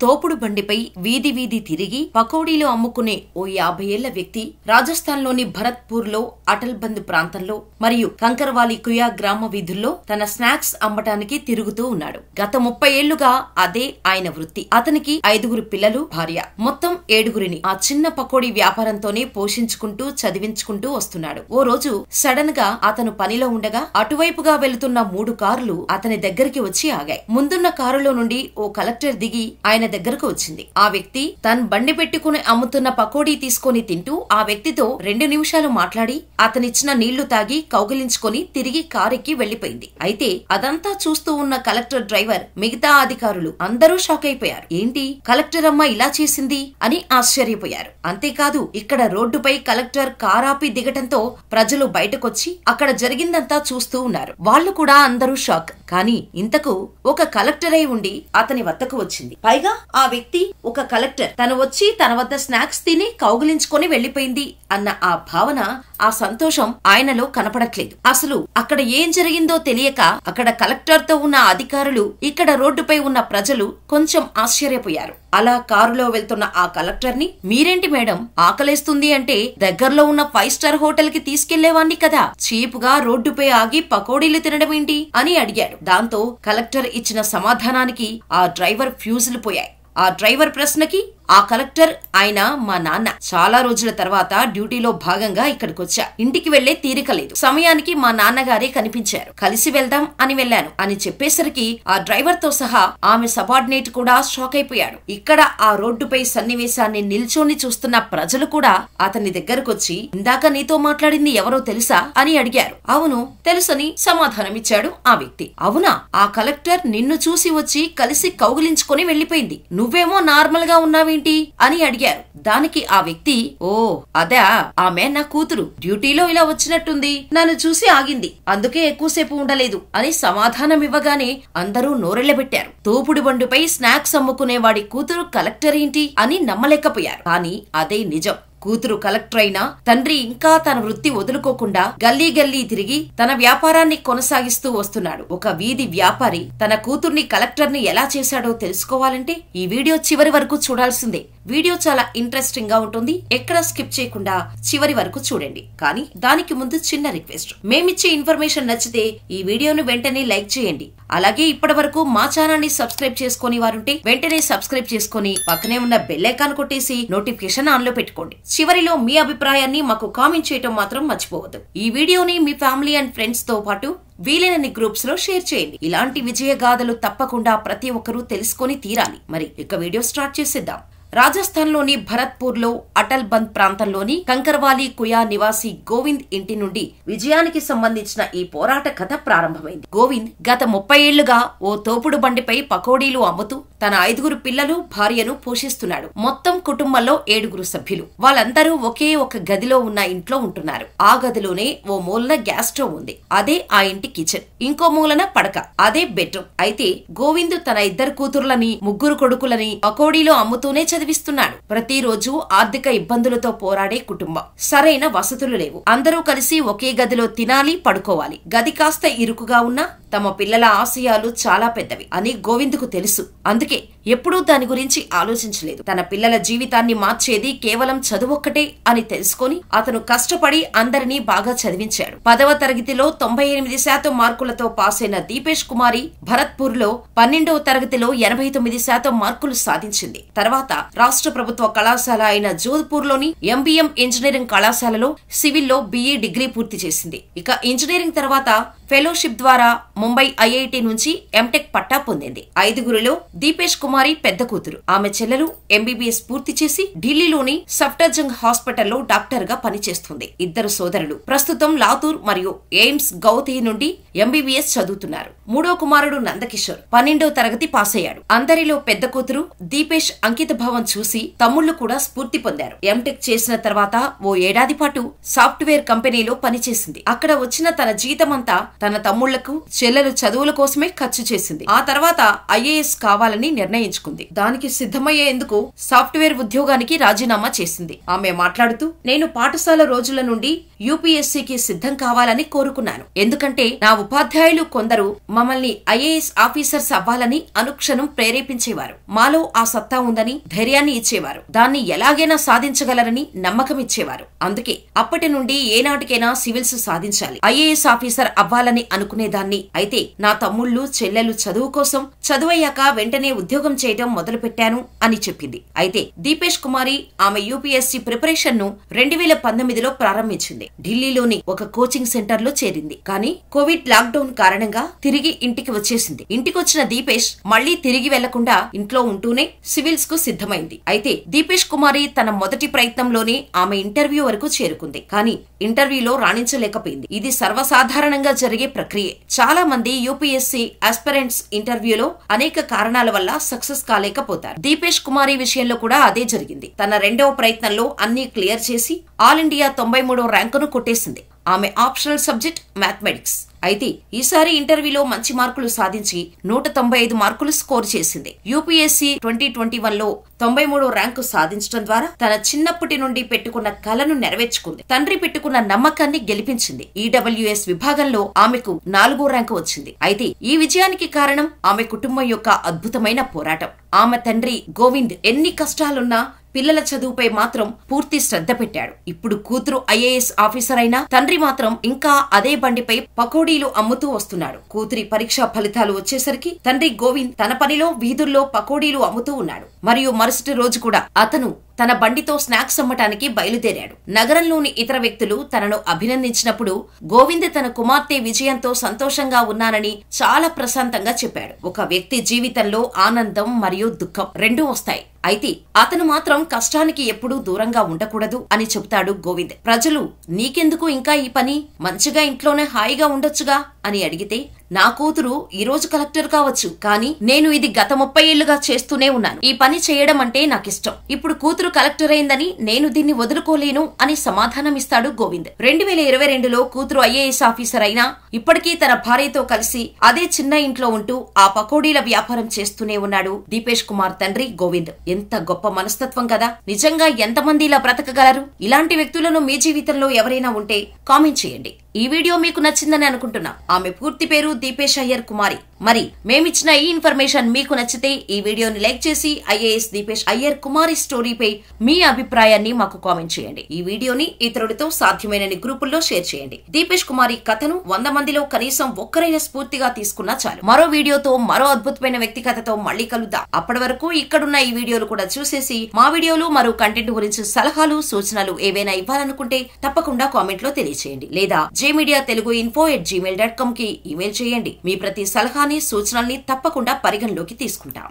తోపుడు బండిపై వీధి వీధి తిరిగి పకోడీలు అమ్ముకునే ఓ 50 ఏళ్ల వ్యక్తి రాజస్థాన్లోని భరత్పూర్లో అటల్ బంద్ ప్రాంతంలో మరియు కంకర్వాలి కుయా గ్రామ వీధుల్లో తన స్నాక్స్ అమ్మటానికి తిరుగుతూ ఉన్నాడు. గత 30 ఏళ్లుగా అదే ఆయన వృత్తి. అతనికి 5 పిల్లలు, భార్య, మొత్తం 7 ఆ చిన్న పకోడీ వ్యాపారంతోనే పోషించుకుంటూ చదివించుకుంటూ వస్తున్నాడు. ఓ రోజు సడన్ గా అతను పనిలో ఉండగా అటువైపుగా వెళుతున్న 3 కార్లు అతని దగ్గరికి వచ్చి ఆగాయి. ముందున్న కారులో నుండి ఓ కలెక్టర్ దిగి ఆయన దగ్గరకు వచ్చింది. ఆ వ్యక్తి తను బండి పెట్టుకుని అమ్ముతున్న పకోడీ తీసుకుని తింటూ ఆ వ్యక్తితో 2 నిమిషాలు మాట్లాడి అతనిచ్చిన నీళ్లు తాగి కౌగిలించుకొని తిరిగి కారెక్కి వెళ్లిపోయింది. అయితే అదంతా చూస్తూ ఉన్న కలెక్టర్, డ్రైవర్, మిగతా అధికారులు అందరూ షాక్ అయిపోయారు. ఏంటి కలెక్టర్ అమ్మ ఇలా చేసింది అని ఆశ్చర్యపోయారు. అంతేకాదు ఇక్కడ రోడ్డుపై కలెక్టర్ కారాపి దిగటంతో ప్రజలు బయటకొచ్చి అక్కడ జరిగిందంతా చూస్తూ ఉన్నారు. వాళ్లు కూడా అందరూ షాక్. కానీ ఇంతకు ఒక కలెక్టర్ అయి ఉండి అతని వద్దకు వచ్చింది. పైగా ఆ వ్యక్తి ఒక కలెక్టర్, తను వచ్చి తన వద్ద స్నాక్స్ తిని కౌగిలించుకొని వెళ్లిపోయింది అన్న ఆ భావన, ఆ సంతోషం ఆయనలో కనపడట్లేదు. అసలు అక్కడ ఏం జరిగిందో తెలియక అక్కడ కలెక్టర్ తో ఉన్న అధికారులు, ఇక్కడ రోడ్డుపై ఉన్న ప్రజలు కొంచెం ఆశ్చర్యపోయారు. అలా కారులో వెళ్తున్న ఆ కలెక్టర్ ని, మీరేంటి మేడం ఆకలేస్తుంది అంటే దగ్గరలో ఉన్న 5 స్టార్ హోటల్ కి తీసుకెళ్లేవాణ్ణి కదా, చీపుగా రోడ్డుపై ఆగి పకోడీలు తినడం ఏంటి అని అడిగాడు. దాంతో కలెక్టర్ ఇచ్చిన సమాధానానికి ఆ డ్రైవర్ ఫ్యూజులు పోయాయి. ఆ డ్రైవర్ ప్రశ్నకి ఆ కలెక్టర్, ఆయన మా నాన్న, చాలా రోజుల తర్వాత డ్యూటీలో భాగంగా ఇక్కడికొచ్చా, ఇంటికి వెళ్లే తీరిక లేదు, సమయానికి మా నాన్నగారే కనిపించారు, కలిసి వెళ్దాం అని వెళ్లాను అని చెప్పేసరికి ఆ డ్రైవర్ తో సహా ఆమె సబార్డినేట్ కూడా షాక్ అయిపోయాడు. ఇక్కడ ఆ రోడ్డుపై సన్నివేశాన్ని నిల్చొని చూస్తున్న ప్రజలు కూడా అతని దగ్గరకొచ్చి, ఇందాక నీతో మాట్లాడింది ఎవరో తెలుసా అని అడిగారు. అవును తెలుసని సమాధానమిచ్చాడు ఆ వ్యక్తి. అవునా, ఆ కలెక్టర్ నిన్ను చూసి వచ్చి కలిసి కౌగిలించుకొని వెళ్లిపోయింది, నువ్వేమో నార్మల్ గా ఉన్నావేంటి అని అడిగారు. దానికి ఆ వ్యక్తి, ఓ అదా, ఆమె నా కూతురు, డ్యూటీలో ఇలా వచ్చినట్టుంది, నన్ను చూసి ఆగింది, అందుకే ఎక్కువసేపు ఉండలేదు అని సమాధానం ఇవ్వగానే అందరూ నోరెళ్లబెట్టారు. తోపుడు బండిపై స్నాక్స్ అమ్ముకునేవాడి కూతురు కలెక్టర్ ఏంటి అని నమ్మలేకపోయారు. కానీ అదే నిజం. కూతురు కలెక్టర్ అయినా తండ్రి ఇంకా తన వృత్తి వదులుకోకుండా గల్లీ గల్లీ తిరిగి తన వ్యాపారాన్ని కొనసాగిస్తూ వస్తున్నాడు. ఒక వీధి వ్యాపారి తన కూతుర్ని కలెక్టర్ ని ఎలా చేశాడో తెలుసుకోవాలంటే ఈ వీడియో చివరి వరకు చూడాల్సిందే. వీడియో చాలా ఇంట్రెస్టింగ్ గా ఉంటుంది, ఎక్కడ స్కిప్ చేయకుండా చివరి వరకు చూడండి. కానీ దానికి ముందు చిన్న రిక్వెస్ట్, మేమిచ్చే ఇన్ఫర్మేషన్ నచ్చితే ఈ వీడియోను వెంటనే లైక్ చేయండి. అలాగే ఇప్పటి వరకు మా ఛానల్ ని సబ్స్క్రైబ్ చేసుకుని వారుంటే వెంటనే సబ్స్క్రైబ్ చేసుకుని పక్కనే ఉన్న బెల్ ఐకాన్ కొట్టేసి నోటిఫికేషన్ ఆన్ లో పెట్టుకోండి. చివరిలో మీ అభిప్రాయాన్ని మాకు కామెంట్ చేయటం మాత్రం మర్చిపోవద్దు. ఈ వీడియోని మీ ఫ్యామిలీ అండ్ ఫ్రెండ్స్ తో పాటు వీలైనన్ని గ్రూప్స్ లో షేర్ చేయండి. ఇలాంటి విజయగాథలు తప్పకుండా ప్రతి ఒక్కరూ తెలుసుకొని తీరాలి. మరి ఇక వీడియో స్టార్ట్ చేసేద్దాం. రాజస్థాన్లోని భరత్పూర్లో అటల్ బంద్ ప్రాంతంలోని కంకర్వాలి కుయా నివాసి గోవింద్ ఇంటి నుండి విజయానికి సంబంధించిన ఈ పోరాట కథ ప్రారంభమైంది. గోవింద్ గత 30 ఏళ్లుగా ఓ తోపుడు బండిపై పకోడీలు అమ్ముతూ తన 5 పిల్లలు, భార్యను పోషిస్తున్నాడు. మొత్తం కుటుంబంలో 7 సభ్యులు. వాళ్ళందరూ ఒకే ఒక గదిలో ఉన్న ఇంట్లో ఉంటున్నారు. ఆ గదిలోనే ఓ మూలన గ్యాస్ స్టవ్ ఉంది, అదే ఆ ఇంటి కిచెన్. ఇంకో మూలన పడక, అదే బెడ్రూమ్. అయితే గోవింద్ తన 2 కూతుర్లని, 3 కొడుకులని పకోడీలు అమ్ముతూనే చదివిస్తున్నాడు. ప్రతిరోజు ఆర్థిక ఇబ్బందులతో పోరాడే కుటుంబం. సరైన వసతులు లేవు. అందరూ కలిసి ఒకే గదిలో తినాలి, పడుకోవాలి. గది కాస్త ఇరుకుగా ఉన్నా తమ పిల్లల ఆశయాలు చాలా పెద్దవి అని గోవింద్కు తెలుసు. అందుకే ఎప్పుడూ దాని గురించి ఆలోచించలేదు. తన పిల్లల జీవితాన్ని మార్చేది కేవలం చదువొక్కటే అని తెలుసుకొని అతను కష్టపడి అందరినీ బాగా చదివించాడు. 10వ తరగతిలో 98% మార్కులతో పాస్ అయిన దీపేష్ కుమారి భరత్పూర్ లో 12వ తరగతిలో 89% మార్కులు సాధించింది. తర్వాత రాష్ట్ర ప్రభుత్వ కళాశాల అయిన జోధ్పూర్ లోని ఎంబీఎం ఇంజనీరింగ్ కళాశాలలో సివిల్లో BE డిగ్రీ పూర్తి చేసింది. ఇక ఇంజనీరింగ్ తర్వాత ఫెలోషిప్ ద్వారా ముంబై IIT నుంచి ఎంటెక్ పట్టా పొందింది. 5గురిలో దీపేష్ కుమారి పెద్ద కూతురు. ఆమె చెల్లెలు MBBS పూర్తి చేసి ఢిల్లీలోని సఫ్టర్జంగ్ హాస్పిటల్లో డాక్టర్ గా పనిచేస్తుంది. 2 సోదరులు ప్రస్తుతం లాతూర్ మరియు ఎయిమ్స్ గౌహతి నుండి MBBS చదువుతున్నారు. 3వ కుమారుడు నందకిషోర్ 12వ తరగతి పాస్ అయ్యాడు. అందరిలో పెద్ద కూతురు దీపేష్ అంకిత భావంతో ప్రభావం చూసి తమ్ముళ్లు కూడా స్ఫూర్తి పొందారు. ఎంటెక్ చేసిన తర్వాత ఓ ఏడాది పాటు సాఫ్ట్వేర్ కంపెనీలో పనిచేసింది. అక్కడ వచ్చిన తన జీతమంతా తన తమ్ముళ్లకు, చెల్లెలు చదువుల కోసమే ఖర్చు చేసింది. ఆ తర్వాత ఐఏఎస్ కావాలని నిర్ణయించుకుంది. దానికి సిద్ధమయ్యేందుకు సాఫ్ట్వేర్ ఉద్యోగానికి రాజీనామా చేసింది. ఆమె మాట్లాడుతూ, నేను పాఠశాల రోజుల నుండి యూపీఎస్సీకి సిద్ధం కావాలని కోరుకున్నాను. ఎందుకంటే నా ఉపాధ్యాయులు కొందరు మమ్మల్ని ఐఏఎస్ ఆఫీసర్స్ అవ్వాలని అనుక్షణం ప్రేరేపించేవారు. మాలో ఆ సత్తా ఉందని ధైర్యాన్ని ఇచ్చేవారు. దాన్ని ఎలాగైనా సాధించగలరని నమ్మకం ఇచ్చేవారు. అందుకే అప్పటి నుండి ఏనాటికైనా సివిల్స్ సాధించాలి, ఐఏఎస్ ఆఫీసర్ అవ్వాలని అనుకునేదాన్ని. అయితే నా తమ్ముళ్లు, చెల్లెలు చదువు కోసం చదువయ్యాక వెంటనే ఉద్యోగం చేయడం మొదలుపెట్టాను అని చెప్పింది. అయితే దీపేష్ కుమారి ఆమె యూపీఎస్సీ ప్రిపరేషన్ ను 2019లో ప్రారంభించింది. ఢిల్లీలోని ఒక కోచింగ్ సెంటర్ లో చేరింది. కానీ కోవిడ్ లాక్డౌన్ కారణంగా తిరిగి ఇంటికి వచ్చేసింది. ఇంటికొచ్చిన దీపేష్ మళ్లీ తిరిగి వెళ్లకుండా ఇంట్లో ఉంటూనే సివిల్స్ కు సిద్ధమైంది. అయితే దీపేష్ కుమారి తన మొదటి ప్రయత్నంలోనే ఆమె ఇంటర్వ్యూ వరకు చేరుకుంది. కానీ ఇంటర్వ్యూలో రాణించలేకపోయింది. ఇది సర్వసాధారణంగా జరిగే ప్రక్రియ. చాలా మంది యూపీఎస్సీ ఆస్పిరెంట్స్ ఇంటర్వ్యూలో అనేక కారణాల వల్ల సక్సెస్ కాలేకపోతారు. దీపేష్ కుమారి విషయంలో కూడా అదే జరిగింది. తన రెండవ ప్రయత్నంలో అన్ని క్లియర్ చేసి ఆల్ ఇండియా 93వ ర్యాంకును కొట్టేసింది. ఆమె ఆప్షనల్ సబ్జెక్ట్ మ్యాథమెటిక్స్. అయితే ఈసారి ఇంటర్వ్యూలో మంచి మార్కులు సాధించి 195 మార్కులు స్కోర్ చేసింది. యూపీఎస్సీ 2021లో 93వ ర్యాంకు సాధించడం ద్వారా తన చిన్నప్పటి నుండి పెట్టుకున్న కలను నెరవేర్చుకుంది. తండ్రి పెట్టుకున్న నమ్మకాన్ని గెలిపించింది. ఈడబ్ల్యూఎస్ విభాగంలో ఆమెకు 4వ ర్యాంకు వచ్చింది. అయితే ఈ విజయానికి కారణం ఆమె కుటుంబం యొక్క అద్భుతమైన పోరాటం. ఆమె తండ్రి గోవింద్ ఎన్ని కష్టాలున్నా పిల్లల చదువుపై మాత్రం పూర్తి శ్రద్ధ పెట్టాడు. ఇప్పుడు కూతురు ఐఏఎస్ ఆఫీసర్ అయినా తండ్రి మాత్రం ఇంకా అదే బండిపై పకోడీలు అమ్ముతూ వస్తున్నాడు. కూతురి పరీక్షా ఫలితాలు వచ్చేసరికి తండ్రి గోవింద్ తన పనిలో వీధుల్లో పకోడీలు అమ్ముతూ ఉన్నాడు. మరియు మరుసటి రోజు కూడా అతను తన బండితో స్నాక్స్ అమ్మటానికి బయలుదేరాడు. నగరంలోని ఇతర వ్యక్తులు తనను అభినందించినప్పుడు గోవింద్ తన కుమార్తె విజయంతో సంతోషంగా ఉన్నానని చాలా ప్రశాంతంగా చెప్పాడు. ఒక వ్యక్తి జీవితంలో ఆనందం మరియు దుఃఖం రెండూ వస్తాయి. అయితే అతను మాత్రం కష్టానికి ఎప్పుడూ దూరంగా ఉండకూడదు అని చెబుతాడు గోవింద్. ప్రజలు నీకెందుకు ఇంకా ఈ పని, మంచిగా ఇంట్లోనే హాయిగా ఉండొచ్చుగా అని అడిగితే, నా కూతురు ఈ రోజు కలెక్టర్ కావచ్చు, కానీ నేను ఇది గత 30 ఏళ్లుగా చేస్తూనే ఉన్నాను. ఈ పని చేయడం అంటే నాకిష్టం. ఇప్పుడు కూతురు కలెక్టర్ అయిందని నేను దీన్ని వదులుకోలేను అని సమాధానమిస్తాడు గోవింద్. 2022లో కూతురు ఐఏఎస్ ఆఫీసర్ అయినా ఇప్పటికీ తన భార్యతో కలిసి అదే చిన్న ఇంట్లో ఉంటూ ఆ పకోడీల వ్యాపారం చేస్తూనే ఉన్నాడు దీపేష్ కుమార్ తండ్రి గోవింద్. ఎంత గొప్ప మనస్తత్వం కదా! నిజంగా ఎంతమంది ఇలా బ్రతకగలరు? ఇలాంటి వ్యక్తులను మీ జీవితంలో ఎవరైనా ఉంటే కామెంట్ చేయండి. ఈ వీడియో మీకు నచ్చిందని అనుకుంటున్నా. ఆమె పూర్తి పేరు దీపేష్ అయ్యర్ కుమారి. మరి మేమిచ్చిన ఈ ఇన్ఫర్మేషన్ మీకు నచ్చితే ఈ వీడియోని లైక్ చేసి ఐఏఎస్ దీపేష్ అయ్యర్ కుమారి స్టోరీపై మీ అభిప్రాయాన్ని మాకు కామెంట్ చేయండి. ఈ వీడియోని ఇతరులతో సాధ్యమైనన్ని గ్రూపుల్లో షేర్ చేయండి. దీపేష్ కుమారి కథను 100 మందిలో కనీసం ఒక్కరైనా స్ఫూర్తిగా తీసుకున్నా చాలు. మరో వీడియోతో మరో అద్భుతమైన వ్యక్తి కథతో మళ్ళీ కలుద్దాం. అప్పటి వరకు ఇక్కడున్న ఈ వీడియోలు కూడా చూసేసి మా వీడియోలు మరో కంటెంట్ గురించి సలహాలు, సూచనలు ఏవైనా ఇవ్వాలనుకుంటే తప్పకుండా కామెంట్ లో తెలియచేయండి. లేదా jmediatelugu@gmail.com కి ఇమెయిల్ చేయండి. మీ ప్రతి సలహాని, సూచనల్ని తప్పకుండా పరిగణలోకి తీసుకుంటాం.